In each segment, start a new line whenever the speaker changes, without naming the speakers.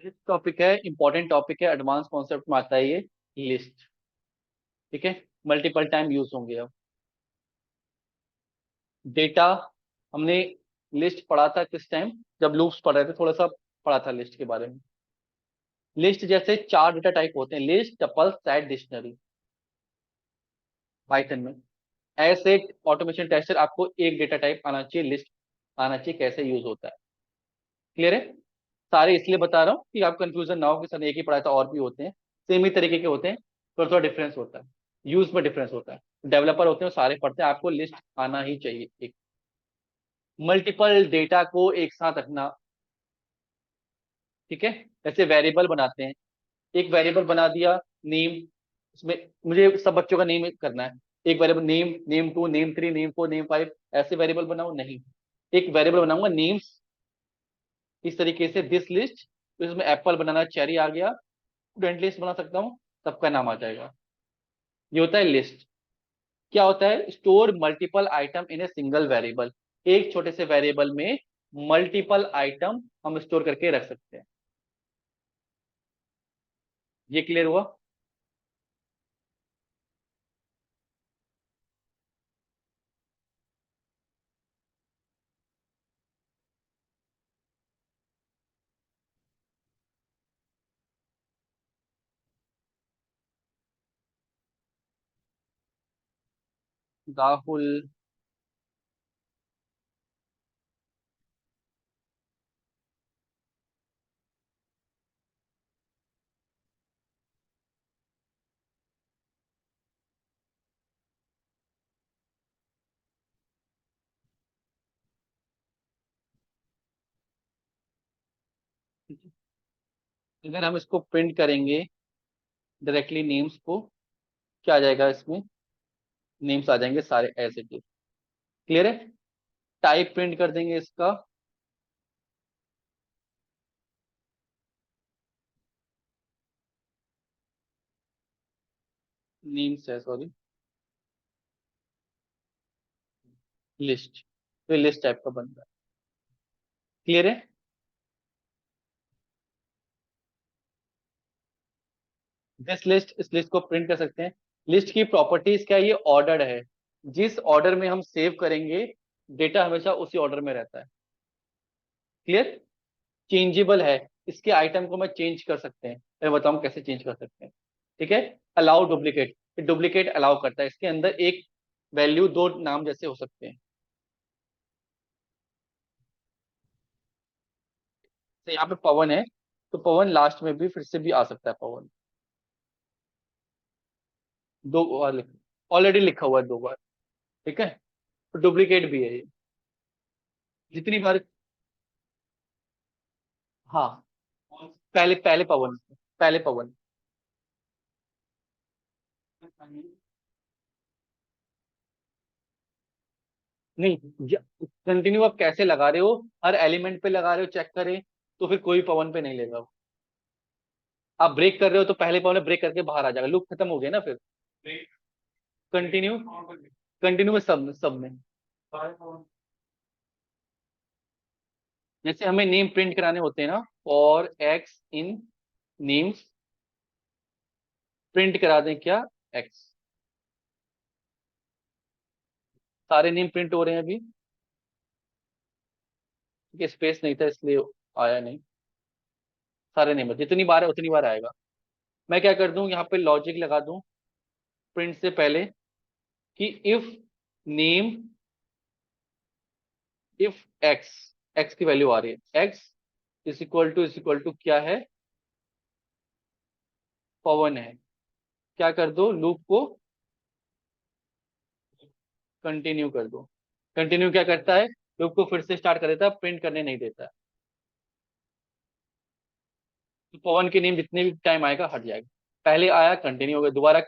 Next topic है, important topic है, advance concept में आता है ये, लिस्ट। ठीक है, मल्टीपल टाइम यूज होंगे अब। डेटा, हमने लिस्ट पढ़ा था किस टाइम, जब लूप्स पढ़ रहे थे, थोड़ा सा पढ़ा था लिस्ट के बारे में। लिस्ट जैसे चार डेटा टाइप होते हैं, list, tuple, set, dictionary, Python में। ऐसे ऑटोमेशन टेस्टर आपको एक डेटा टाइप आना चाहिए, लिस्ट आना चाहिए, कैसे यूज होता है। क्लियर है? सारे इसलिए बता रहा हूँ कि आप कंफ्यूजन ना हो कि सर एक ही पढ़ाया था और भी होते हैं। सेम ही तरीके के होते हैं, थोड़ा थोड़ा डिफरेंस होता है, यूज में डिफरेंस होता है। डेवलपर होते हैं वो सारे पढ़ते हैं, आपको लिस्ट आना ही चाहिए। एक मल्टीपल डेटा को एक साथ रखना। ठीक है, जैसे वेरिएबल बनाते हैं, एक वेरिएबल बना दिया, नेम, उसमें मुझे सब बच्चों का नेम करना है। एक variable name, name two, name three, name four, name five, ऐसे वेरिएबल बनाओ नहीं। एक वेरिएबल बनाऊंगा नेम्स, इस तरीके से दिस लिस्ट, तो इसमें एप्पल बनाना, चेरी आ गया, स्टूडेंट लिस्ट बना सकता हूँ, सबका नाम आ जाएगा। ये होता है लिस्ट। क्या होता है? Store multiple item in a single variable. एक छोटे से वेरिएबल में मल्टीपल आइटम हम स्टोर करके रख सकते हैं। ये क्लियर हुआ? राहुल, अगर हम इसको प्रिंट करेंगे डायरेक्टली नेम्स को, क्या आ जाएगा इसमें? नेम्स आ जाएंगे सारे एज इट इज। क्लियर है? टाइप प्रिंट कर देंगे इसका, नेम्स है सॉरी, लिस्ट, तो लिस्ट टाइप का बन रहा है। क्लियर है? दिस लिस्ट, इस लिस्ट को प्रिंट कर सकते हैं। लिस्ट की प्रॉपर्टीज क्या है? ये ऑर्डर्ड है, जिस ऑर्डर में हम सेव करेंगे डेटा हमेशा उसी ऑर्डर में रहता है। क्लियर? चेंजेबल है, इसके आइटम को मैं चेंज कर सकते हैं, मैं बताऊं कैसे चेंज कर सकते हैं। ठीक है, अलाउ डुप्लीकेट, डुप्लीकेट अलाउ करता है, इसके अंदर एक वैल्यू दो नाम जैसे हो सकते हैं। तो यहाँ पे पवन है, तो पवन लास्ट में भी फिर से भी आ सकता है पवन, दो बार लिख, ऑलरेडी लिखा हुआ है दो बार। ठीक है, तो डुप्लीकेट भी है ये, जितनी बार। हाँ, पहले पहले पवन, पहले पवन। नहीं, कंटिन्यू आप कैसे लगा रहे हो, हर एलिमेंट पे लगा रहे हो, चेक करें, तो फिर कोई पवन पे नहीं लेगा वो। आप ब्रेक कर रहे हो तो पहले पवन में ब्रेक करके बाहर आ जाएगा, लूप खत्म हो गया ना फिर। कंटिन्यू, कंटिन्यू में सब में। जैसे हमें नेम प्रिंट कराने होते हैं ना, for x in names, print करा दें क्या? एक्स। सारे नेम प्रिंट हो रहे हैं अभी, क्योंकि स्पेस नहीं था इसलिए आया नहीं। सारे नेम जितनी बार है उतनी बार आएगा। मैं क्या कर दूं, यहाँ पे लॉजिक लगा दूं प्रिंट से पहले, कि if name, if x, x की वैल्यू आ रही है, एक्स इज इक्वल टू क्या है? पवन है। क्या कर दो, लूप को कंटिन्यू कर दो। कंटिन्यू क्या करता है? लूप को फिर से स्टार्ट कर देता है, प्रिंट करने नहीं देता है। तो पवन के नेम जितने भी टाइम आएगा हट जाएगा। पहले आया कंटिन्यू हो गया, दोबारा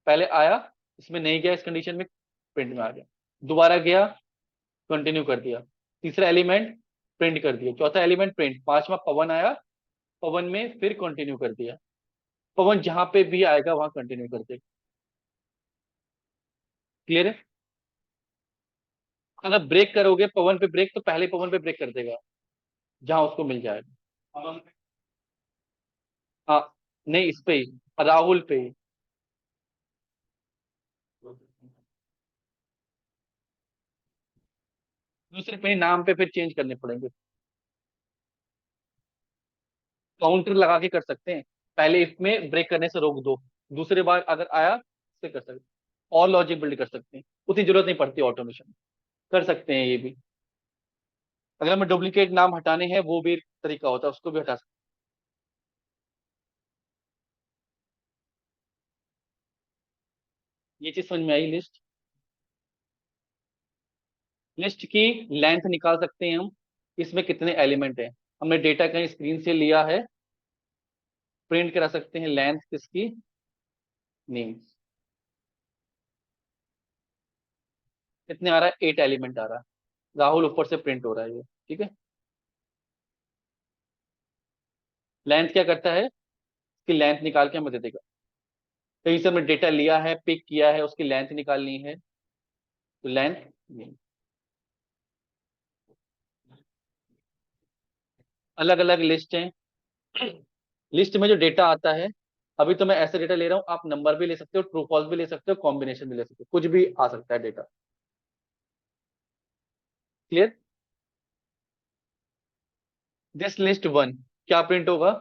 पहले आया, इसमें नहीं गया, इस कंडीशन में प्रिंट में आ गया, दोबारा गया, कंटिन्यू कर दिया, तीसरा एलिमेंट प्रिंट कर दिया, चौथा एलिमेंट प्रिंट, पांचवा पवन आया, पवन में फिर कंटिन्यू कर दिया। पवन जहां पे भी आएगा वहां कंटिन्यू कर देगा। क्लियर है? अगर ब्रेक करोगे पवन पे ब्रेक, तो पहले पवन पे ब्रेक कर देगा जहां उसको मिल जाएगा। हाँ, नहीं इस पे ही, राहुल पे ही। दूसरे पे ही नाम पे फिर चेंज करने पड़ेंगे। काउंटर लगा के कर सकते हैं, पहले इसमें ब्रेक करने से रोक दो, दूसरे बार अगर आया उससे कर सकते, और लॉजिक बिल्ड कर सकते हैं, उतनी जरूरत नहीं पड़ती ऑटोमेशन। कर सकते हैं ये भी। अगर हमें डुप्लीकेट नाम हटाने हैं वो भी एक तरीका होता है, उसको भी हटा सकते हैं। ये चीज समझ में आई लिस्ट। लिस्ट की लेंथ निकाल सकते हैं हम, इसमें कितने एलिमेंट हैं, हमने डेटा कहीं स्क्रीन से लिया है, प्रिंट करा सकते हैं लेंथ किसकी, नेम। कितने आ रहा है, 8 एलिमेंट आ रहा है, राहुल ऊपर से प्रिंट हो रहा है ये। ठीक है। लेंथ क्या करता है, इसकी लेंथ निकाल के हमें दे देगा। कहीं से हमने डेटा लिया है, पिक किया है, उसकी लेंथ निकालनी है, तो लेंथ। अलग अलग लिस्ट हैं। लिस्ट में जो डेटा आता है, अभी तो मैं ऐसे डेटा ले रहा हूँ, आप नंबर भी ले सकते हो, ट्रू फॉल्स भी ले सकते हो, कॉम्बिनेशन भी ले सकते हो, कुछ भी आ सकता है data. Clear. This list one, क्या प्रिंट होगा।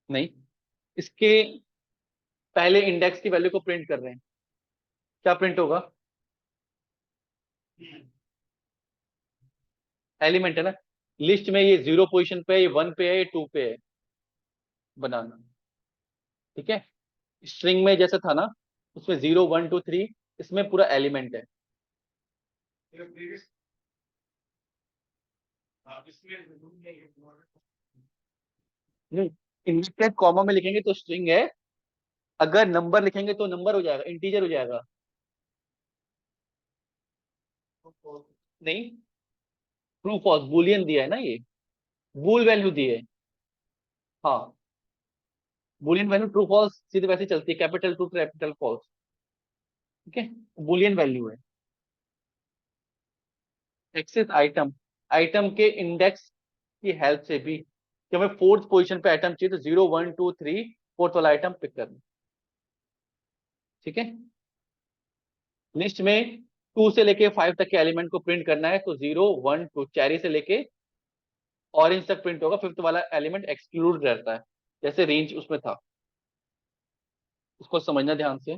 नहीं, इसके पहले इंडेक्स की वैल्यू को प्रिंट कर रहे हैं, क्या प्रिंट होगा, एलिमेंट है ना। लिस्ट में ये 0 पोजीशन पे है, ये 1 पे है, ये 2 पे है, बनाना। ठीक है। स्ट्रिंग में जैसे था ना, उसमें 0 1 2 3, इसमें पूरा एलिमेंट है। नहीं, इंडेक्स कॉमा में लिखेंगे तो स्ट्रिंग है, अगर नंबर लिखेंगे तो नंबर हो जाएगा, इंटीजर हो जाएगा। नहीं, ट्रू फॉल्स बुलियन दिया है ना ये, बूल वैल्यू दी है। हाँ, बुलियन वैल्यू ट्रू फॉल्स सीधे वैसे चलती है, कैपिटल ट्रू कैपिटल फॉल्स। ठीक है, बुलियन वैल्यू है। एक्सेस आइटम, आइटम के इंडेक्स की हेल्प से भी, कि हमें फोर्थ पोजीशन पे आइटम चाहिए तो 0 1 2 3, फोर्थ वाला आइटम पिक करना। ठीक है। लिस्ट में 2 से लेके 5 तक के एलिमेंट को प्रिंट करना है, तो 0 1 2 चैरी से लेके ऑरेंज तक प्रिंट होगा, फिफ्थ वाला एलिमेंट एक्सक्लूड रहता है, जैसे रेंज उसमें था। उसको समझना ध्यान से।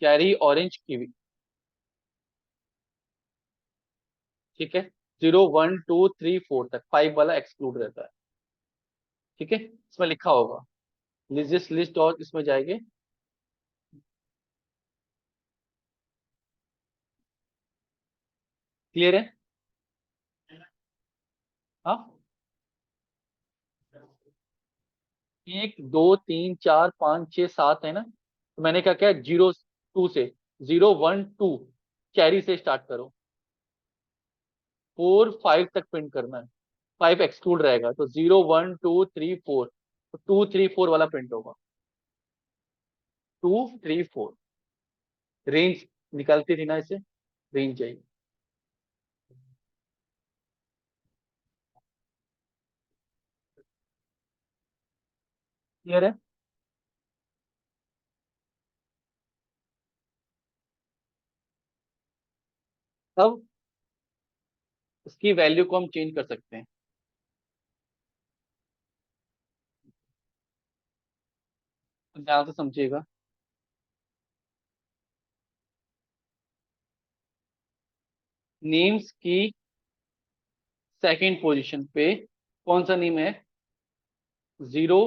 कैरी ऑरेंज की। ठीक है। 0 1 2 3 4 तक 5 वाला एक्सक्लूड रहता है। ठीक है, इसमें लिखा होगा, लिस्ट लिस्ट और इसमें जाएंगे। क्लियर है। हाँ, 1 2 3 4 5 6 7 है ना, तो मैंने क्या किया, 0 2 से, 0 1 2 कैरी से स्टार्ट करो, 4 5 तक प्रिंट करना है, 5 एक्सक्लूड रहेगा, तो 0 1 2 3 4, तो 2 3 4 वाला प्रिंट होगा, 2 3 4। रेंज निकलती थी ना इसे, रेंज चाहिए। क्लियर है। अब इसकी वैल्यू को हम चेंज कर सकते हैं, तो ध्यान से समझिएगा। नेम्स की सेकंड पोजीशन पे कौन सा नेम है, 0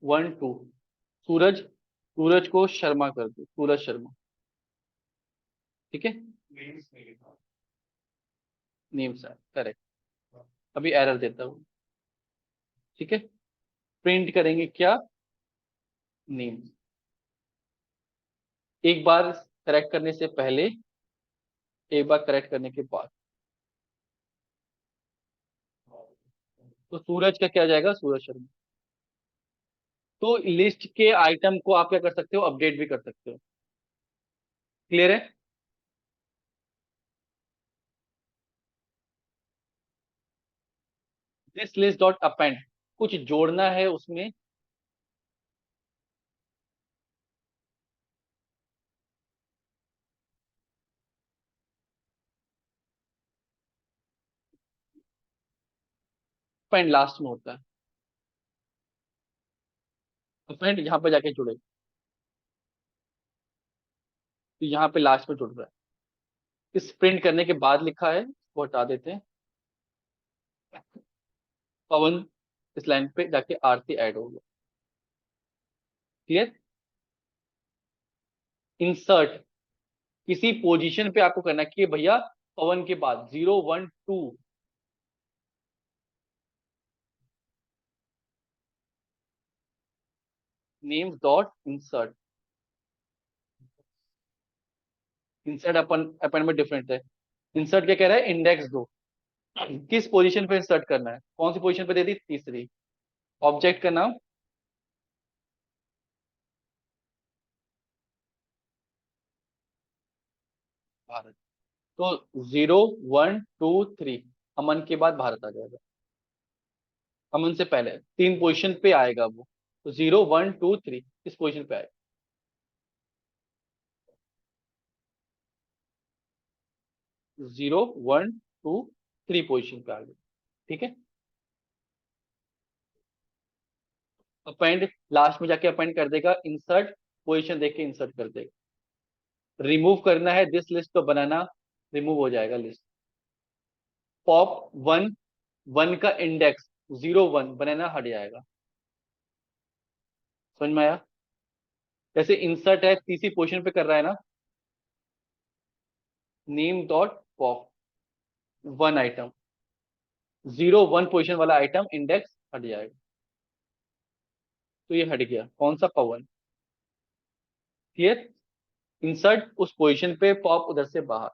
1 2, सूरज, सूरज को शर्मा कर दो, सूरज शर्मा। ठीक है। नेम्स है करेक्ट। अभी एरर देता हूँ। ठीक है। प्रिंट करेंगे क्या, नेम। एक बार करेक्ट करने से पहले, एक बार करेक्ट करने के बाद, तो सूरज का क्या जाएगा, सूरज शर्मा। तो लिस्ट के आइटम को आप क्या कर सकते हो, अपडेट भी कर सकते हो। क्लियर है। दिस लिस्ट डॉट अपेंड, कुछ जोड़ना है उसमें। अपेंड लास्ट में होता है। अपेंड यहाँ पे जाके जुड़े, तो यहाँ पे लास्ट में जुड़ रहा है। इस प्रिंट करने के बाद लिखा है, वो हटा देते हैं। पवन, इस लाइन पे जाके आरती ऐड हो गया। क्लियर। इंसर्ट, किसी पोजीशन पे आपको करना है कि भैया पवन के बाद 0 1 2, नेम्स डॉट इंसर्ट। इंसर्ट अपन अपन में डिफरेंट है। इंसर्ट क्या कह रहा है, इंडेक्स दो, किस पोजीशन पे इंसर्ट करना है, कौन सी पोजीशन पे दे दी, तीसरी। ऑब्जेक्ट का नाम भारत, तो 0 1 2 3, अमन के बाद भारत आ जाएगा। अमन से पहले 3 पोजीशन पे आएगा वो, तो 0 1 2 3 किस पोजीशन पे आएगा, 0 1 2 3 पोजीशन पे आ गया। ठीक है। अपेंड, लास्ट में जाके अपेंड कर देगा, इंसर्ट पोजीशन देख के इंसर्ट कर देगा। रिमूव करना है दिस लिस्ट, तो बनाना, रिमूव हो जाएगा लिस्ट। पॉप वन, वन का इंडेक्स 0 1 बनाना हट जाएगा। समझ में आया। जैसे इंसर्ट है, तीसरी पोजीशन पे कर रहा है ना, name dot pop, one item, 0 1 position वाला आइटम इंडेक्स हट जाएगा। तो ये हट गया, कौन सा, पवन। क्लियर। इंसर्ट उस पोजीशन पे, पॉप उधर से बाहर।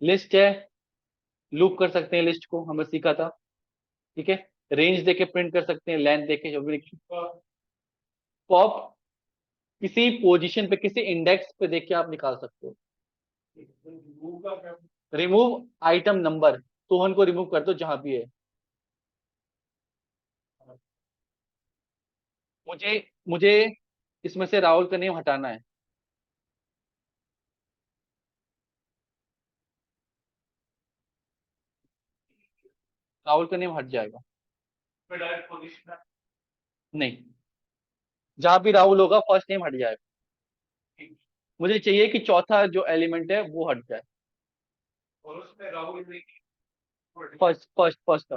लिस्ट है, लूप कर सकते हैं, लिस्ट को हमें सीखा था। ठीक है। रेंज देके प्रिंट कर सकते हैं, लेंथ देके, जो भी। पॉप किसी पोजीशन पे, किसी इंडेक्स पे देख के आप निकाल सकते हो। रिमूव आइटम नंबर, सोहन को रिमूव कर दो जहां भी है। मुझे मुझे इसमें से राहुल का नेम हटाना है। राहुल का नेम हट जाएगा। नहीं, जहां भी राहुल होगा फर्स्ट नेम हट जाएगा। मुझे चाहिए कि चौथा जो एलिमेंट है वो हट जाए। First first first.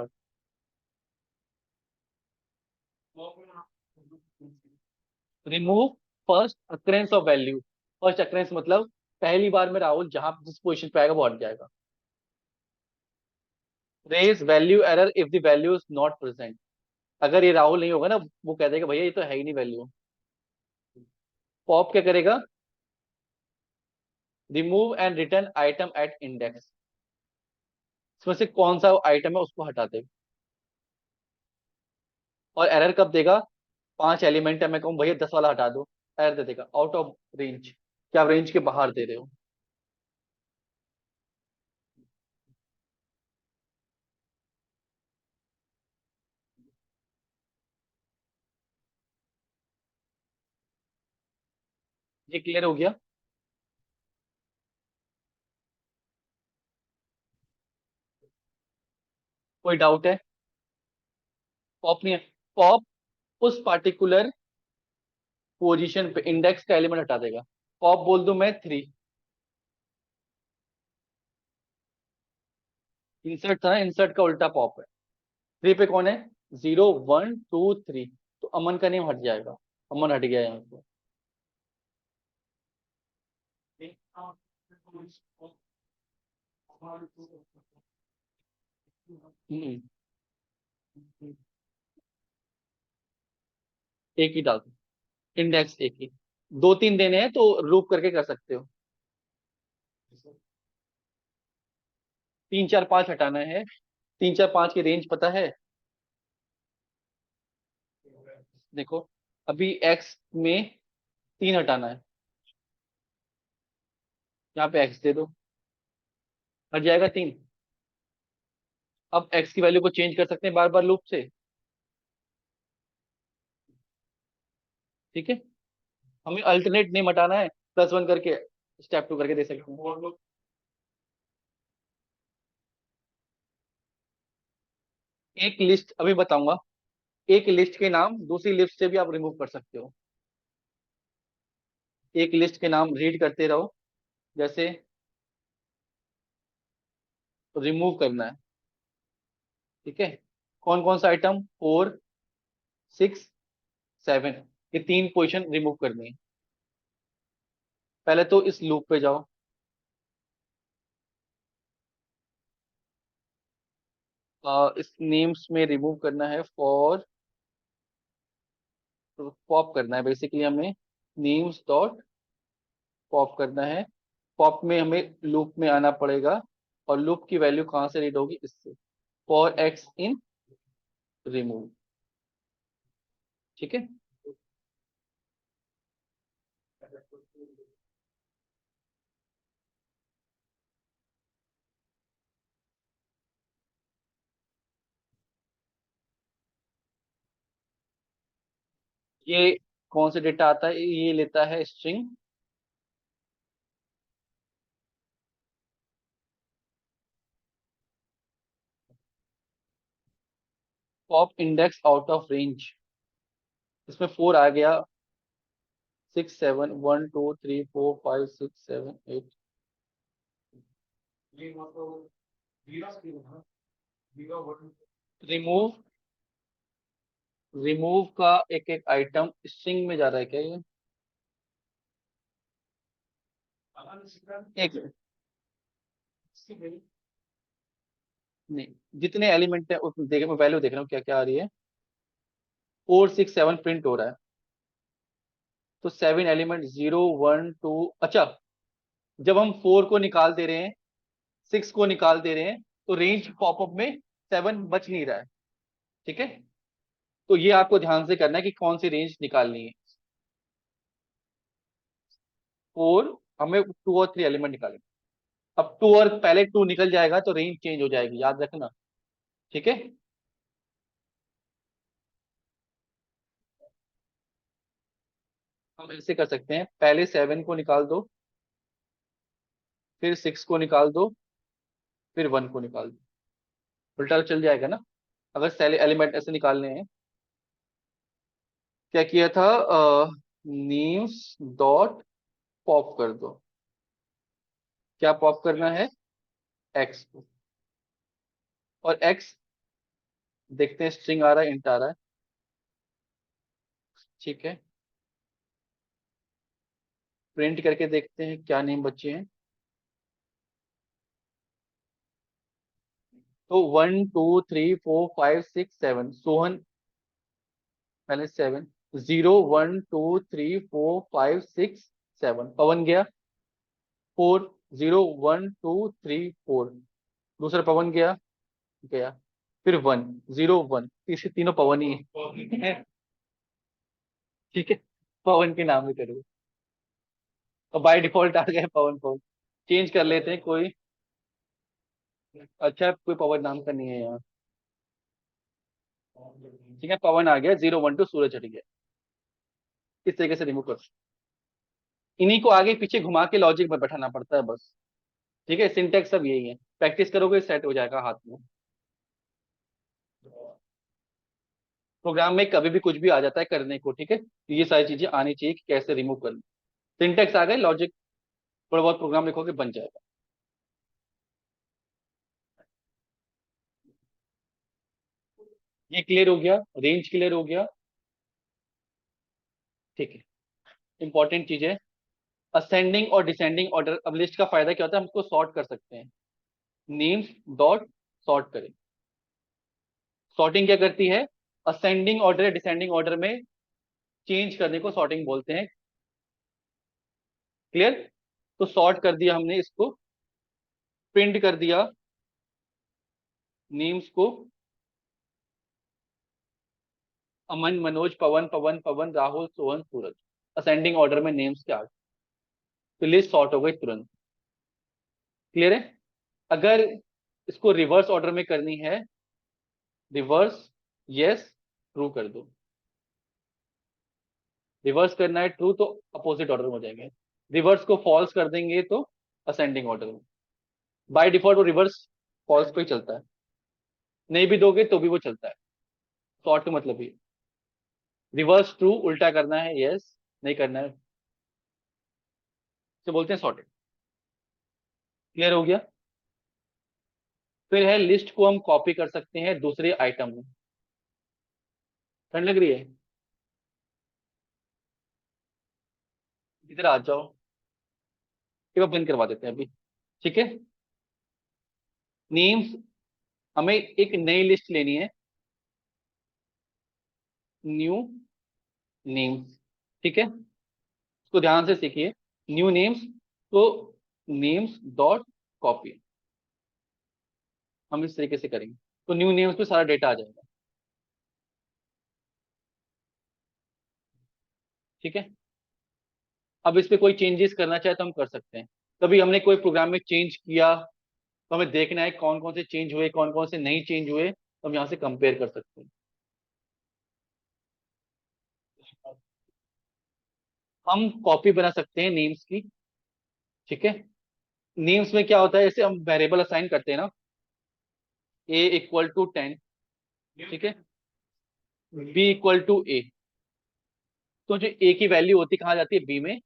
Remove first occurrence of value. First occurrence मतलब पहली बार में राहुल जहां जिस पोजीशन पे आएगा वो हट जाएगा। Raise value error if the value is not present, अगर ये राहुल नहीं होगा ना, वो कह देगा भैया ये तो है ही नहीं वैल्यू। पॉप क्या करेगा, remove and return item at index, इसमें से कौन सा आइटम है उसको हटा देगा। और एरर कब देगा, 5 एलिमेंट है, मैं कहूँ भैया 10 वाला हटा दो, एरर दे देगा, आउट ऑफ रेंज, क्या आप रेंज के बाहर दे रहे हो। ये क्लियर हो गया। कोई डाउट है। पॉप नहीं है। पॉप उस पार्टिकुलर पोजीशन पे इंडेक्स का एलिमेंट हटा देगा। पॉप बोल दूं मैं 3, इंसर्ट था, इंसर्ट का उल्टा पॉप है। 3 पे कौन है, 0 1 2 3, तो अमन का नेम हट जाएगा। अमन हट गया यहाँ पे। हम्म, एक ही डाल दो, इंडेक्स एक ही। 2 3 देने हैं तो लूप करके कर सकते हो। 3 4 5 हटाना है। 3 4 5 की रेंज पता है। देखो, अभी एक्स में 3 हटाना है, यहाँ पे एक्स दे दो, हट जाएगा 3। अब x की वैल्यू को चेंज कर सकते हैं बार बार लूप से, ठीक है। हमें अल्टरनेट नेम हटाना है, +1 करके स्टेप 2 करके दे सकते हैं। एक लिस्ट अभी बताऊंगा, एक लिस्ट के नाम दूसरी लिस्ट से भी आप रिमूव कर सकते हो। एक लिस्ट के नाम रीड करते रहो, जैसे रिमूव करना है, ठीक है। कौन कौन सा आइटम, 4, 6, 7, ये 3 पोजीशन रिमूव करनी है। पहले तो इस लूप पे जाओ, इस नेम्स में रिमूव करना है फॉर, पॉप करना है बेसिकली हमें, नेम्स डॉट पॉप करना है। पॉप में हमें लूप में आना पड़ेगा, और लूप की वैल्यू कहाँ से रीड होगी, इससे, फॉर एक्स इन रिमूव, ठीक है। ये कौन से डेटा आता है, ये लेता है string, pop index out of range, इसमें 4 आ गया, 6 7 1 2 3 4 5 6 7 8। रिमूव, रिमूव का एक एक आइटम स्ट्रिंग में जा रहा है क्या ये, एक नहीं, जितने एलिमेंट है उस देखे, मैं वैल्यू देख रहा हूँ क्या क्या आ रही है। 4 6 7 प्रिंट हो रहा है, तो 7 एलिमेंट 0 1 2, अच्छा, जब हम 4 को निकाल दे रहे हैं, 6 को निकाल दे रहे हैं, तो रेंज पॉपअप में 7 बच नहीं रहा है, ठीक है। तो ये आपको ध्यान से करना है कि कौन सी रेंज निकालनी है। 4, हमें 2 और 3 एलिमेंट निकालेंगे। अब 2 और पहले 2 निकल जाएगा तो रेंज चेंज हो जाएगी, याद रखना, ठीक है। हम ऐसे कर सकते हैं, पहले 7 को निकाल दो, फिर 6 को निकाल दो, फिर 1 को निकाल दो, उल्टा तो चल जाएगा ना, अगर सेल एलिमेंट ऐसे निकालने हैं। क्या किया था, न्यूज डॉट पॉप कर दो, क्या पॉप करना है, एक्स को, और एक्स देखते हैं स्ट्रिंग आ रहा है, इंट आ रहा है, ठीक है। प्रिंट करके देखते हैं क्या नेम बचे हैं, तो 1 2 3 4 5 6 7 सोहन, पहले 7, 0 1 2 3 4 5 6 7, पवन गया, 4 0 1 2 3 4, दूसरा पवन गया, गया, फिर 1 0 1, तीसरे तीनों पवन ही है ठीक है, पवन के नाम ही करो, और बाय डिफॉल्ट आ गया पवन, पवन चेंज कर लेते हैं कोई, अच्छा कोई पवन नाम का नहीं है यहाँ, ठीक है, पवन आ गया, 0 1 2 सूरज हट गया, इस तरीके से रिमूव कर, इन्हीं को आगे पीछे घुमा के लॉजिक में बैठाना पड़ता है बस, ठीक है। सिंटेक्स सब यही है, प्रैक्टिस करोगे सेट हो जाएगा हाथ में। प्रोग्राम में कभी भी कुछ भी आ जाता है करने को, ठीक है, तो ये सारी चीजें आनी चाहिए कि कैसे रिमूव करना, सिंटेक्स आ गए, लॉजिक थोड़ा बहुत प्रोग्राम लिखोगे बन जाएगा। ये क्लियर हो गया, रेंज क्लियर हो गया, ठीक है। इंपॉर्टेंट चीज है, असेंडिंग और डिसेंडिंग ऑर्डर। अब लिस्ट का फायदा क्या होता है, हम उसको सॉर्ट कर सकते हैं, नेम्स डॉट सॉर्ट करें, सॉर्टिंग क्या करती है, असेंडिंग ऑर्डर या डिसेंडिंग ऑर्डर में चेंज करने को सॉर्टिंग बोलते हैं, क्लियर। तो सॉर्ट कर दिया हमने इसको, प्रिंट कर दिया नेम्स को, अमन मनोज पवन पवन पवन राहुल सोहन सूरज, असेंडिंग ऑर्डर में नेम्स के आगे, तो लिस्ट सॉर्ट हो गई तुरंत, क्लियर है। अगर इसको रिवर्स ऑर्डर में करनी है, रिवर्स यस ट्रू कर दो। रिवर्स करना है ट्रू तो अपोजिट ऑर्डर में हो जाएंगे, रिवर्स को फॉल्स कर देंगे तो असेंडिंग ऑर्डर में। बाय डिफॉल्ट वो रिवर्स फॉल्स पे ही चलता है, नहीं भी दोगे तो भी वो चलता है। सॉर्ट मतलब ही रिवर्स ट्रू उल्टा करना है यस, नहीं करना है तो बोलते हैं सॉर्टेड। क्लियर हो गया। फिर है लिस्ट को हम कॉपी कर सकते हैं दूसरे आइटम में। ठंड लग रही है, इधर आ जाओ, एक बार बंद करवा देते हैं अभी। ठीक है, नेम्स, हमें एक नई लिस्ट लेनी है, न्यू नेम्स। ठीक है, इसको ध्यान से सीखिए, न्यू नेम्स, तो नेम्स डॉट कॉपी हम इस तरीके से करेंगे, तो न्यू नेम्स पे सारा डेटा आ जाएगा। ठीक है, अब इस पे कोई चेंजेस करना चाहे तो हम कर सकते हैं। कभी हमने कोई प्रोग्राम में चेंज किया तो हमें देखना है कौन कौन से चेंज हुए, कौन कौन से नहीं चेंज हुए, तो हम यहाँ से कंपेयर कर सकते हैं। हम कॉपी बना सकते हैं नेम्स की। ठीक है, नेम्स में क्या होता है, जैसे हम वेरिएबल असाइन करते हैं ना, A = 10। ठीक है, B = A, तो जो A की वैल्यू होती है कहाँ जाती है, B में।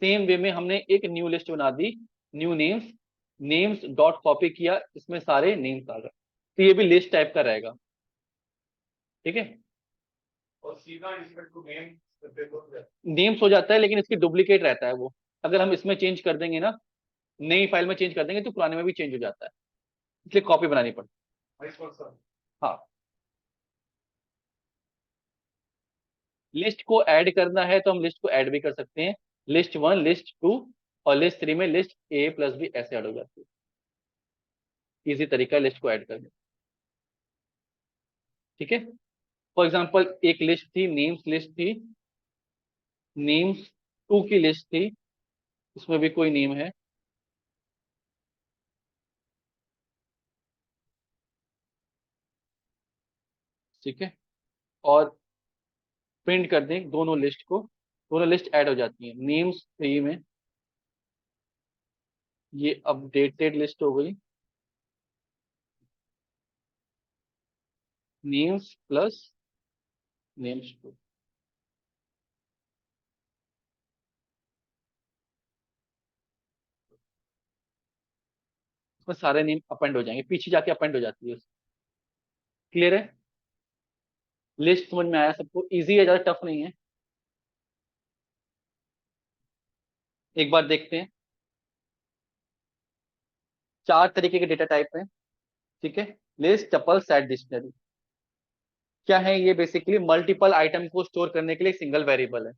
सेम वे में हमने एक न्यू लिस्ट बना दी, new names, names dot copy किया, इसमें सारे नेम्स आ गए, तो ये भी लिस्ट टाइप का रहेगा। ठीक है, और सीधा नेम्स हो जाता है, लेकिन इसकी डुप्लीकेट रहता है वो। अगर हम इसमें चेंज कर देंगे ना, नई फाइल में चेंज कर देंगे तो पुराने में भी चेंज हो जाता है, इसलिए कॉपी बनानी पड़ती है। हाँ, लिस्ट को ऐड करना है तो हम लिस्ट को ऐड भी कर सकते हैं, लिस्ट 1 लिस्ट 2, और लिस्ट 3 में लिस्ट A+B ऐसे ऐड हो जाती है। इजी तरीका है लिस्ट को ऐड करने। ठीक है, फॉर एग्जाम्पल एक लिस्ट थी, नेम्स लिस्ट थी, नेम्स 2 की लिस्ट थी, उसमें भी कोई नेम है। ठीक है, और प्रिंट कर दें दोनों लिस्ट को, दोनों लिस्ट ऐड हो जाती है नेम्स 3 में। ये अपडेटेड लिस्ट हो गई, नेम्स प्लस नेम्स 2। उसमें सारे नेम अपेंड हो जाएंगे, पीछे जाके अपेंड हो जाती है। क्लियर है, लिस्ट समझ में आया सबको, इजी है, ज्यादा टफ नहीं है। एक बार देखते हैं, 4 तरीके के डेटा टाइप हैं। ठीक है, लिस्ट टपल सेट डिक्शनरी, क्या है ये, बेसिकली मल्टीपल आइटम को स्टोर करने के लिए सिंगल वेरिएबल है।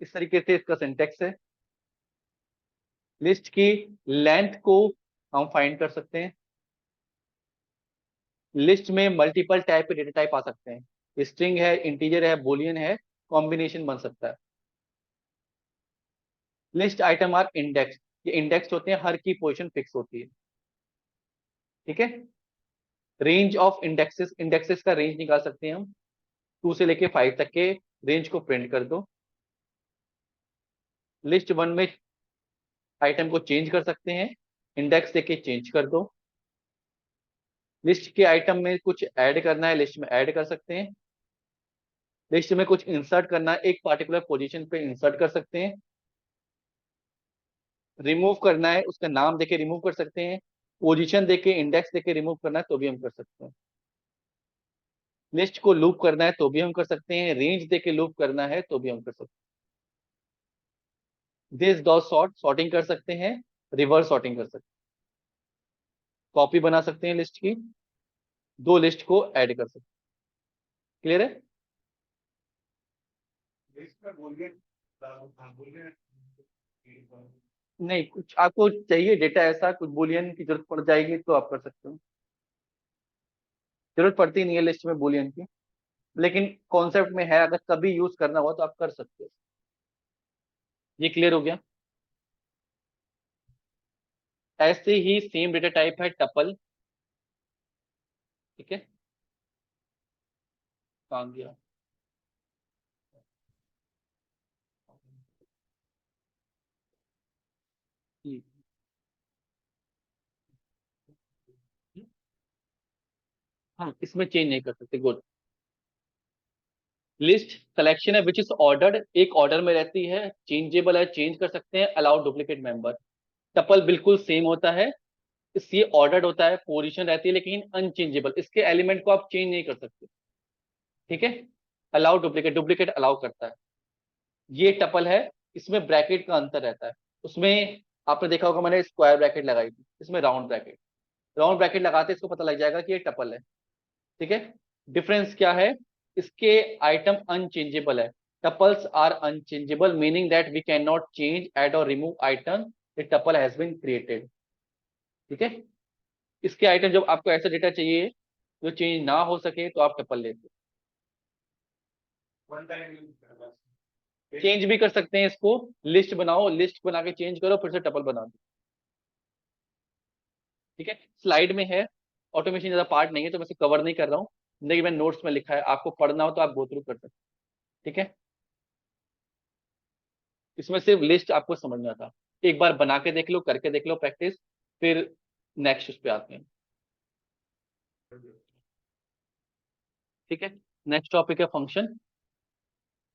इस तरीके से इसका सिंटेक्स है। लिस्ट की लेंथ को हम फाइंड कर सकते हैं, लिस्ट में मल्टीपल टाइप के डेटा टाइप आ सकते हैं, स्ट्रिंग है, इंटीजर है, बोलियन है, कॉम्बिनेशन बन सकता है। लिस्ट आइटम आर इंडेक्स, ये इंडेक्स होते हैं, हर की पोजीशन फिक्स होती है। ठीक है, रेंज ऑफ इंडेक्सेस, इंडेक्सेस का रेंज निकाल सकते हैं हम, 2 से लेके 5 तक के रेंज को प्रिंट कर दो। लिस्ट 1 में आइटम को चेंज कर सकते हैं, इंडेक्स देके चेंज कर दो। लिस्ट के आइटम में कुछ ऐड करना है, लिस्ट में ऐड कर सकते हैं। लिस्ट में कुछ इंसर्ट करना है, एक पार्टिकुलर पोजीशन पे इंसर्ट कर सकते हैं। रिमूव करना है, उसका नाम देके रिमूव कर सकते हैं। पोजीशन देके, इंडेक्स देके रिमूव करना है तो भी हम कर सकते हैं। लिस्ट को लूप करना है तो भी हम कर सकते हैं, रेंज देके लूप करना है तो भी हम कर सकते हैं। दिस डॉट सॉर्ट, सॉर्टिंग कर सकते हैं, रिवर्स सॉर्टिंग कर सकते हैं, कॉपी बना सकते हैं लिस्ट की, 2 लिस्ट को ऐड कर सकते हैं। क्लियर है, नहीं कुछ आपको चाहिए डेटा ऐसा, कुछ बुलियन की जरूरत पड़ जाएगी तो आप कर सकते हो, जरूरत पड़ती नहीं है लिस्ट में बुलियन की, लेकिन कॉन्सेप्ट में है, अगर कभी यूज करना हो तो आप कर सकते हो। ये क्लियर हो गया। ऐसे ही सेम डेटा टाइप है टपल। ठीक है, कहाँ गया? हम्म, हाँ इसमें चेंज नहीं कर सकते, गुड। लिस्ट कलेक्शन है विच इज ऑर्डर्ड, एक ऑर्डर में रहती है, चेंजेबल है, चेंज कर सकते हैं, अलाउड डुप्लीकेट मेंबर। टपल बिल्कुल सेम होता है, ये ऑर्डर्ड होता है, पोजीशन रहती है लेकिन अनचेंजेबल, इसके एलिमेंट को आप चेंज नहीं कर सकते। ठीक है, अलाउड डुप्लीकेट, डुप्लीकेट अलाउ करता है। ये टपल है, इसमें ब्रैकेट का अंतर रहता है। उसमें आपने देखा होगा मैंने स्क्वायर ब्रैकेट लगाई थी, इसमें राउंड ब्रैकेट। राउंड ब्रैकेट लगाते इसको पता लग जाएगा कि ये टपल है। ठीक है, डिफरेंस क्या है? इसके आइटम अनचेंजेबल है, tuples are unchangeable meaning that we can not change add और remove item the tuple has been created. ठीक है, इसके आइटम जब आपको ऐसा डेटा चाहिए जो चेंज ना हो सके तो आप टपल लेते हो। चेंज भी कर सकते हैं इसको, लिस्ट बनाओ, लिस्ट बना के चेंज करो, फिर से टपल बना दो। ठीक है, स्लाइड में है, ऑटोमेशन ज्यादा पार्ट नहीं है तो मैं इसे कवर नहीं कर रहा हूँ, लेकिन मैं नोट्स में लिखा है, आपको पढ़ना हो तो आप गो थ्रू कर सकते हैं। ठीक है, इसमें सिर्फ लिस्ट आपको समझना था, एक बार बना के देख लो, करके देख लो प्रैक्टिस, फिर नेक्स्ट उस पे आते हैं। ठीक है, नेक्स्ट टॉपिक है फंक्शन।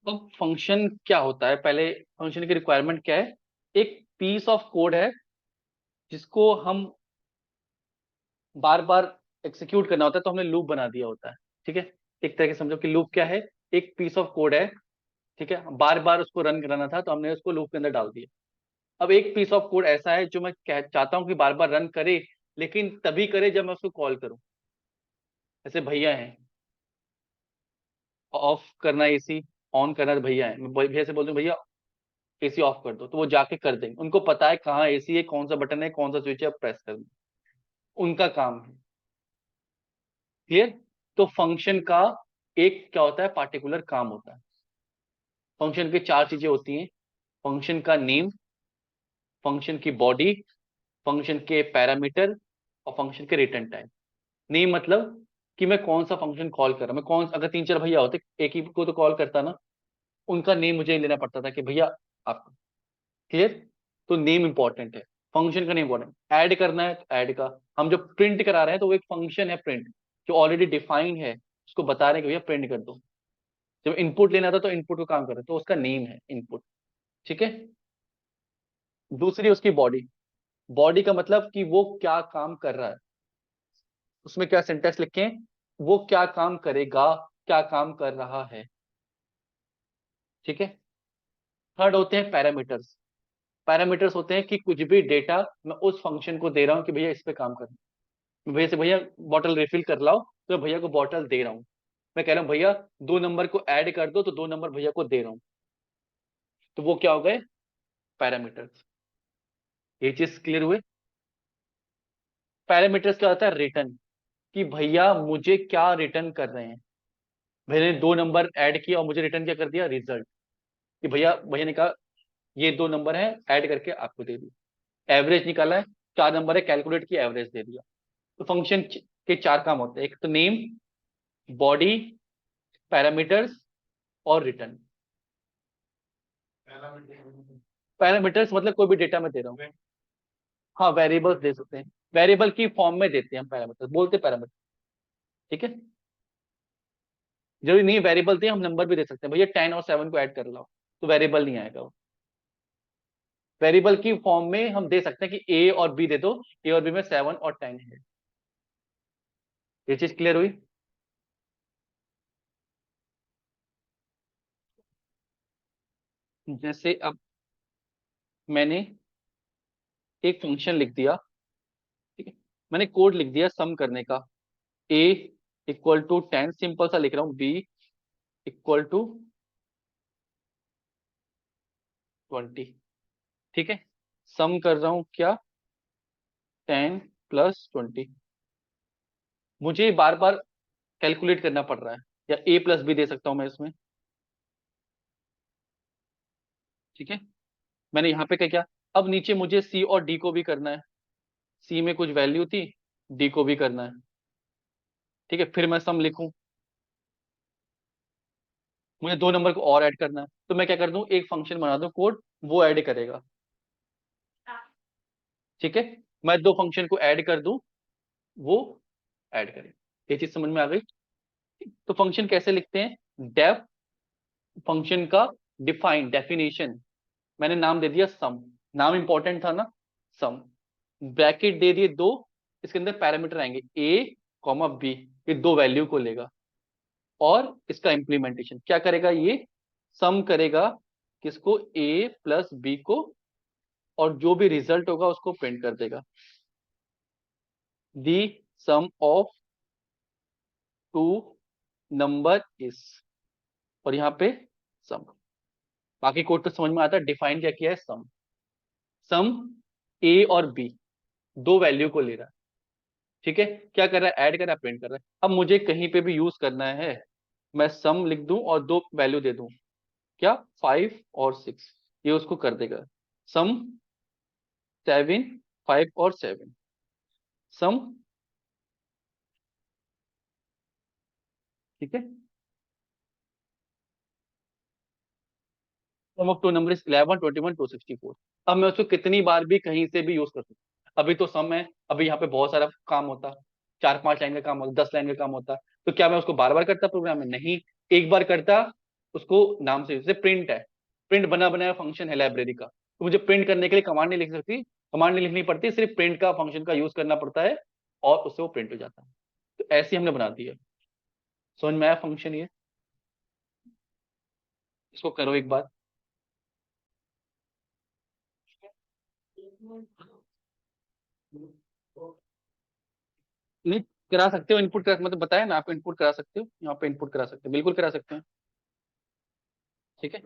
तो फंक्शन क्या होता है, पहले फंक्शन की रिक्वायरमेंट क्या है? एक पीस ऑफ कोड है जिसको हम बार बार एग्जीक्यूट करना होता है, तो हमने लूप बना दिया होता है। ठीक है, एक तरह के समझो कि लूप क्या है, एक पीस ऑफ कोड है। ठीक है, बार बार उसको रन कराना था तो हमने उसको लूप के अंदर डाल दिया। अब एक पीस ऑफ कोड ऐसा है जो मैं चाहता हूँ कि बार बार रन करे, लेकिन तभी करे जब मैं उसको कॉल करूँ। जैसे भैया हैं, ऑफ करना एसी, ऑन करना तो भैया है, मैं भैया से बोलता हूँ भैया एसी ऑफ कर दो, तो वो जाके कर देंगे, उनको पता है कहाँ एसी है, कौन सा बटन है, कौन सा स्विच है, प्रेस कर दो, उनका काम है। क्लियर? तो फंक्शन का एक क्या होता है, पार्टिकुलर काम होता है। फंक्शन की चार चीजें होती हैं, फंक्शन का नेम, फंक्शन की बॉडी, फंक्शन के पैरामीटर, और फंक्शन के रिटर्न टाइम। नेम मतलब कि मैं कौन सा फंक्शन कॉल कर रहा हूं, मैं कौन, अगर तीन चार भैया होते एक ही को तो कॉल करता ना, उनका नेम मुझे लेना पड़ता था कि भैया आपका। क्लियर? तो नेम इंपॉर्टेंट है, फंक्शन का नेम इंपॉर्टेंट। ऐड करना है तो ऐड का, हम जो प्रिंट करा रहे हैं तो वो एक फंक्शन है प्रिंट, जो ऑलरेडी डिफाइंड है, उसको बता रहे हैं कि भैया प्रिंट कर दो। जब इनपुट लेना था तो इनपुट को काम कर रहे हैं, तो उसका नेम है इनपुट। ठीक है, दूसरी उसकी बॉडी। बॉडी का मतलब कि वो क्या काम कर रहा है, उसमें क्या सिंटेक्स लिखें, वो क्या काम करेगा, क्या काम कर रहा है। ठीक है, थर्ड होते हैं पैरामीटर्स। पैरामीटर्स होते हैं कि कुछ भी डेटा मैं उस फंक्शन को दे रहा हूँ कि भैया इस पे काम करना। भैया से भैया बॉटल रिफिल कर लाओ, तो मैं भैया को बॉटल दे रहा हूँ। मैं कह रहा हूँ भैया दो नंबर को ऐड कर दो, तो दो नंबर भैया को दे रहा हूँ, तो वो क्या हो गए, पैरामीटर्स। ये चीज क्लियर हुए? पैरामीटर्स क्या होता है, रिटर्न, कि भैया मुझे क्या रिटर्न कर रहे हैं। भैया ने दो नंबर ऐड किया और मुझे रिटर्न क्या कर दिया, रिजल्ट, कि भैया भैया ने कहा ये दो नंबर है, ऐड करके आपको दे दिया। एवरेज निकाला है, चार नंबर है, कैलकुलेट किया, एवरेज दे दिया। तो फंक्शन के चार काम होते हैं, एक तो नेम, बॉडी, पैरामीटर्स और रिटर्न। पैरामीटर्स मतलब कोई भी डेटा मैं दे रहा हूँ। हाँ वेरिएबल्स दे सकते हैं, वेरिएबल की फॉर्म में देते हैं हम, पैरामीटर्स बोलते हैं पैरामीटर। ठीक है, जरूरी नहीं वेरिएबल दे, हम नंबर भी दे सकते हैं, भैया 10 और 7 को ऐड कर लो, तो वेरिएबल नहीं आएगा वो। वेरिएबल की फॉर्म में हम दे सकते हैं कि ए और बी दे दो, ए और बी में 7 और 10 है। ये चीज क्लियर हुई? जैसे अब मैंने एक फंक्शन लिख दिया। ठीक है, मैंने कोड लिख दिया सम करने का, ए इक्वल टू 10, सिंपल सा लिख रहा हूँ, बी इक्वल टू 20। ठीक है, सम कर रहा हूँ क्या, 10 + 20। मुझे बार बार कैलकुलेट करना पड़ रहा है, या ए प्लस बी दे सकता हूं मैं इसमें। ठीक है, मैंने यहाँ पे क्या किया, अब नीचे मुझे सी और डी को भी करना है। सी में कुछ वैल्यू थी, डी को भी करना है। ठीक है, फिर मैं सम लिखूं, मुझे दो नंबर को और ऐड करना है, तो मैं क्या कर दूं, एक फंक्शन बना दूं कोड, वो ऐड करेगा। ठीक है, मैं दो फंक्शन को ऐड कर दूं, वो ऐड करेगा। ये चीज समझ में आ गई। तो फंक्शन कैसे लिखते हैं, डेफ फंक्शन का डिफाइन डेफिनेशन, मैंने नाम दे दिया सम, नाम इंपॉर्टेंट था ना, सम, ब्रैकेट दे दिए दो, इसके अंदर पैरामीटर आएंगे ए कॉमा बी, ये दो वैल्यू को लेगा, और इसका इंप्लीमेंटेशन क्या करेगा, ये सम करेगा किसको, ए प्लस बी को, और जो भी रिजल्ट होगा उसको प्रिंट कर देगा, दी सम ऑफ टू नंबर इज, और यहाँ पे सम। बाकी कोड तो समझ में आता है, डिफाइन क्या किया है, सम, सम ए और बी दो वैल्यू को ले रहा है। ठीक है, क्या कर रहा है, ऐड कर रहा है, प्रिंट कर रहा है। अब मुझे कहीं पे भी यूज करना है, मैं सम लिख दूं और दो वैल्यू दे दूं, क्या, 5 और 6, ये उसको कर देगा, सम 7, 5 और 7, सम। ठीक है, सम ऑफ टू नंबर इज 11, 21, 264। अब मैं उसको कितनी बार भी कहीं से भी यूज कर सकता हूँ। अभी तो सम है, अभी यहाँ पे बहुत सारा काम होता, 4-5 लाइन का काम होता, 10 लाइन का काम होता, तो क्या मैं उसको बार बार करता प्रोग्राम में, नहीं, एक बार करता, उसको नाम से, जैसे प्रिंट है, प्रिंट बना बनाया फंक्शन है लाइब्रेरी का, तो मुझे प्रिंट करने के लिए कमांड नहीं लिख सकती, कमांड नहीं लिखनी पड़ती, सिर्फ प्रिंट का फंक्शन का यूज करना पड़ता है, और उससे वो प्रिंट हो जाता है। तो ऐसे ही हमने बना दिया। समझ में आया फंक्शन ये, इसको करो एक बार। नहीं, करा सकते हो इनपुट, कर मतलब बताया ना, आप इनपुट करा सकते हो, यहाँ पे इनपुट करा सकते हो, बिल्कुल करा सकते हैं। ठीक है,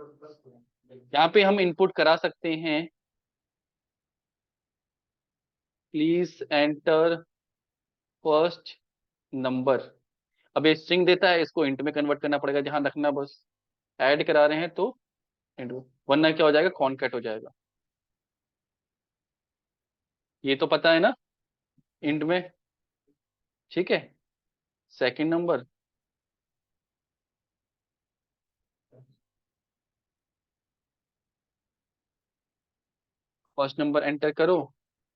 यहाँ पे हम इनपुट करा सकते हैं, प्लीज एंटर फर्स्ट नंबर। अब ये स्ट्रिंग देता है, इसको इंट में कन्वर्ट करना पड़ेगा, ध्यान रखना बस, ऐड करा रहे हैं तो इंट में, वरना क्या हो जाएगा, कॉनकैट हो जाएगा। ये तो पता है ना, इंट में। ठीक है, second number, first number enter करो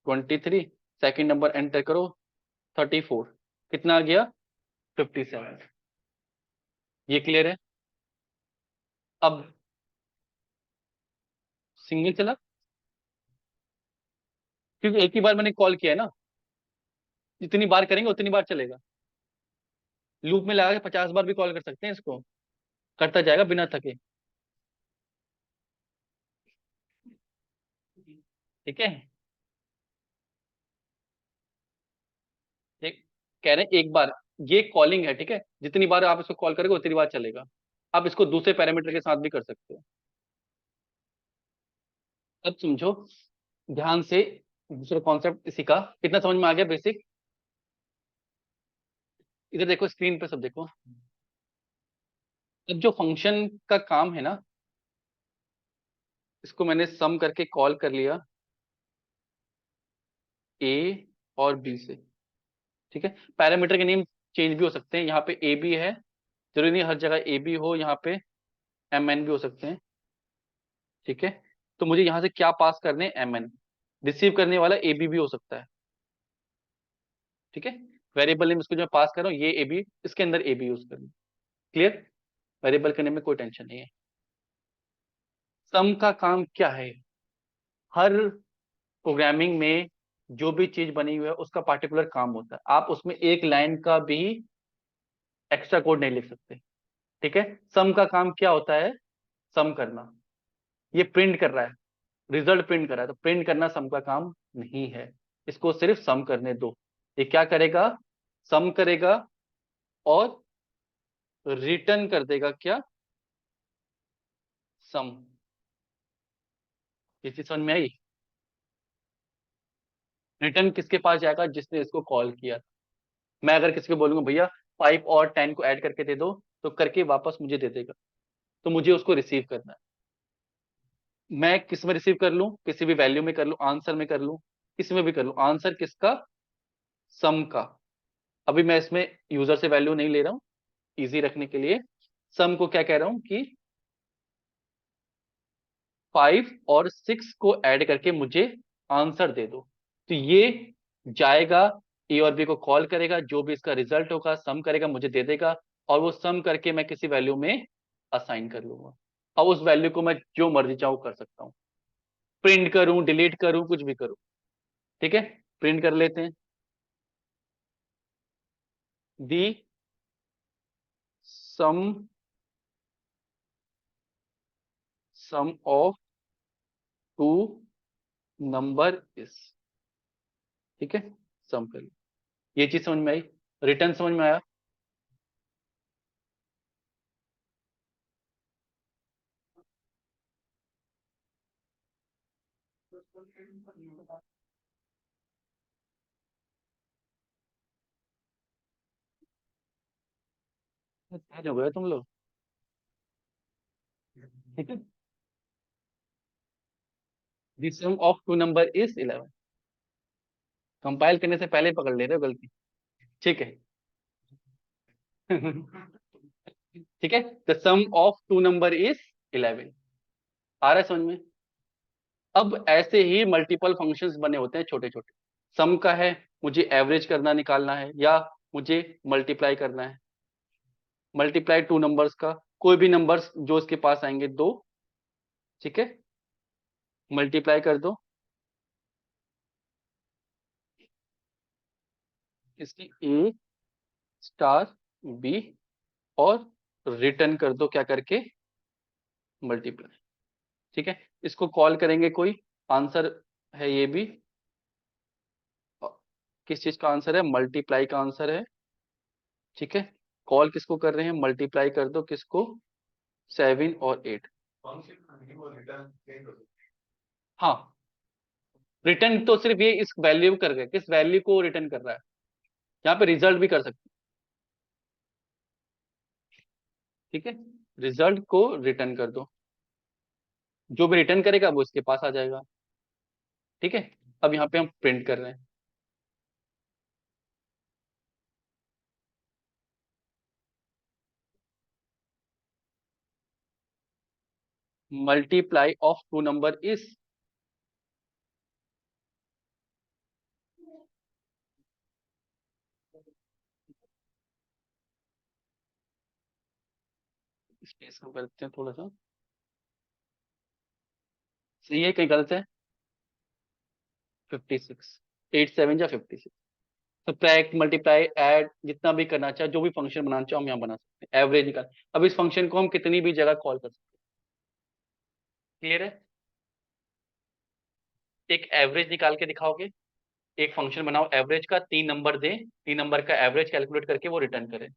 23, सेकंड नंबर एंटर करो 34, कितना आ गया, 57। ये क्लियर है। अब सिंगल चला, क्योंकि एक ही बार मैंने कॉल किया है ना, जितनी बार करेंगे उतनी बार चलेगा, लूप में लगा के 50 बार भी कॉल कर सकते हैं इसको, करता जाएगा बिना थके। ठीक है, एक कह रहे हैं एक बार, ये कॉलिंग है, ठीक है, जितनी बार आप इसको कॉल करेंगे उतनी बार चलेगा। आप इसको दूसरे पैरामीटर के साथ भी कर सकते हो। अब समझो ध्यान से, दूसरा कॉन्सेप्ट इसी का, कितना समझ में आ गया बेसिक। इधर देखो, स्क्रीन पे सब देखो। अब जो फंक्शन का काम है ना, इसको मैंने सम करके कॉल कर लिया ए और बी से। ठीक है, पैरामीटर के नेम चेंज भी हो सकते हैं, यहाँ पे ए बी है, जरूरी नहीं हर जगह ए बी हो, यहाँ पे एम एन भी हो सकते हैं। ठीक है, तो मुझे यहाँ से क्या पास करने, एम एन, रिसीव करने वाला ए बी भी हो सकता है। ठीक है, वेरिएबल नेम इसको जो मैं पास कर रहा हूँ, ये ए बी, इसके अंदर ए बी यूज करना। क्लियर, वेरिएबल के नेम में कोई टेंशन नहीं है। सम का काम क्या है, हर प्रोग्रामिंग में जो भी चीज बनी हुई है उसका पार्टिकुलर काम होता है, आप उसमें एक लाइन का भी एक्स्ट्रा कोड नहीं लिख सकते। ठीक है, सम का काम क्या होता है, सम करना, ये प्रिंट कर रहा है, रिजल्ट प्रिंट कर रहा है, तो प्रिंट करना सम का काम नहीं है, इसको सिर्फ सम करने दो। ये क्या करेगा, सम करेगा और रिटर्न कर देगा क्या, सम। ये चीज समझ में आई, रिटर्न किसके पास जाएगा, जिसने इसको कॉल किया था। मैं अगर किसी को बोलूंगा भैया 5 और 10 को ऐड करके दे दो, तो करके वापस मुझे दे देगा, तो मुझे उसको रिसीव करना है। मैं किस में रिसीव कर लूं, किसी भी वैल्यू में कर लूं, आंसर में कर लूं, इसमें भी कर लूं, आंसर किसका, सम का। अभी मैं इसमें यूजर से वैल्यू नहीं ले रहा हूं, इजी रखने के लिए सम को क्या कह रहा हूं कि 5 और 6 को ऐड करके मुझे आंसर दे दो। तो ये जाएगा, ए और बी को कॉल करेगा, जो भी इसका रिजल्ट होगा सम करेगा मुझे दे देगा, और वो सम करके मैं किसी वैल्यू में असाइन कर लूंगा, और उस वैल्यू को मैं जो मर्जी चाहूँ कर सकता हूँ, प्रिंट करूं, डिलीट करूं, कुछ भी करूं। ठीक है, प्रिंट कर लेते हैं। दी सम सम ऑफ टू नंबर इज, ठीक है, सम कर लिया। ये चीज समझ में आई, रिटर्न समझ में आया। तेज हो गए तुम लोग। ठीक है, the sum of two number is 11। Compile करने से पहले ही पकड़ ले रहे हो गलती। ठीक है। ठीक है, the sum of two number is 11। आ रहा है समझ में। अब ऐसे ही मल्टीपल फंक्शंस बने होते हैं छोटे छोटे। सम का है, मुझे एवरेज करना निकालना है, या मुझे मल्टीप्लाई करना है, मल्टीप्लाई टू नंबर्स का, कोई भी नंबर्स जो इसके पास आएंगे दो, ठीक है, मल्टीप्लाई कर दो इसकी ए स्टार बी, और रिटर्न कर दो क्या करके, मल्टीप्लाई। ठीक है, इसको कॉल करेंगे कोई, आंसर है ये भी, किस चीज का आंसर है, मल्टीप्लाई का आंसर है। ठीक है, कॉल किसको कर रहे हैं, मल्टीप्लाई कर दो किसको, 7 और 8। हाँ, रिटर्न तो सिर्फ ये इस वैल्यू कर रहे हैं, किस वैल्यू को रिटर्न कर रहा है, यहाँ पे रिजल्ट भी कर सकते हैं। ठीक है, रिजल्ट को रिटर्न कर दो, जो भी रिटर्न करेगा वो इसके पास आ जाएगा। ठीक है, अब यहाँ पे हम प्रिंट कर रहे हैं, multiply of two number is, space को करते हैं थोड़ा सा, सही है कहीं गलत है, 56, 8 7 या 56। सब्ट्रैक्ट, मल्टीप्लाई, ऐड, जितना भी करना चाहे, जो भी फंक्शन बनाना चाहे हम यहाँ बना सकते हैं, एवरेज निकाल। अब इस फंक्शन को हम कितनी भी जगह कॉल कर सकते हैं। क्लियर है, एक एवरेज निकाल के दिखाओगे, एक फंक्शन बनाओ एवरेज का, 3 नंबर दे, 3 नंबर का एवरेज कैलकुलेट करके वो रिटर्न करे।